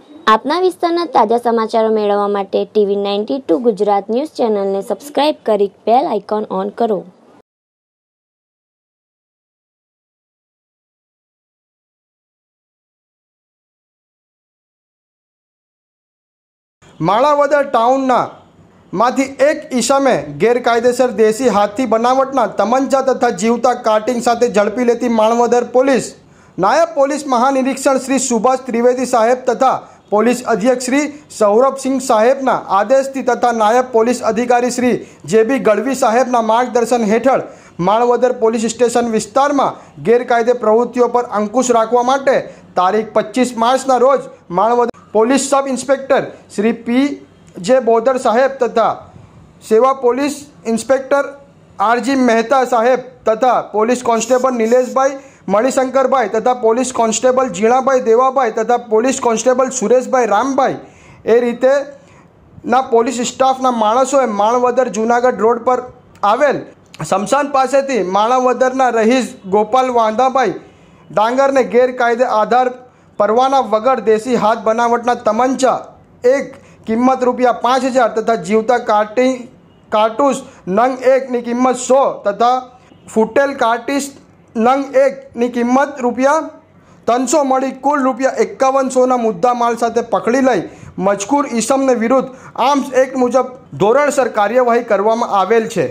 આપના વિસ્તારના તાજા સમાચારો મેળવવા માટે TV92 ગુજરાત ન્યૂઝ ચેનલને સબસ્ક્રાઇબ કરી બેલ આઇકોન ઓન કરો। માણાવદર ટાઉનના માંથી એક ઈસમે ગેરકાયદેસર દેશી હાથથી બનાવટના તમંચા તથા જીવતા કાર્ટિંગ સાથે ઝડપી લેતી માણાવદર પોલીસ નાયબ પોલીસ મહાનિરીક્ષક શ્રી સુભાષ ત્રિવેદી સાહેબ તથા પોલીસ અધિક્ષક શ્રી સૌરભસિંહ સાહેબના આદેશથી તથા નાયબ પોલીસ અધિકારી શ્રી જેબી ગઢવી સાહેબના માર્ગદર્શન હેઠળ માણાવદર પોલીસ સ્ટેશન વિસ્તારમાં ગેરકાયદે પ્રવૃત્તિઓ પર અંકુશ રાખવા માટે તારીખ 25 માર્ચના રોજ Manavadar police sub inspector Shri P.J. Bodar સાહેબ તથા સેવા પોલીસ ઇન્સ્પેક્ટર R.G. મહેતા સાહેબ તથા પોલીસ કોન્સ્ટેબલ નિલેશભાઈ મણિશંકરભાઈ તથા પોલીસ કોન્સ્ટેબલ જીણાભાઈ દેવાભાઈ તથા પોલીસ કોન્સ્ટેબલ સુરેશભાઈ રામભાઈ એ રીતેના પોલીસ સ્ટાફના માણસોએ માણાવદર જૂનાગઢ રોડ પર આવેલ સ્મશાન પાસેથી માણાવદરના રહીશ ગોપાલ વાંધાભાઈ ડાંગરને ગેરકાયદે આધાર પરવાના વગર દેશી હાથ બનાવટના તમંચા એક કિંમત ₹5000 તથા જીવતા કારતૂસ નંગ 1ની કિંમત 100 તથા ફૂટેલ કારતૂસ નંગ 1ની કિંમત ₹300 મળી કુલ ₹5100ના મુદ્દા માલ સાથે પકડી લઈ મજકૂર ઈસમને વિરુદ્ધ આર્મ્સ એક્ટ મુજબ ધોરણસર કાર્યવાહી કરવામાં આવેલ છે।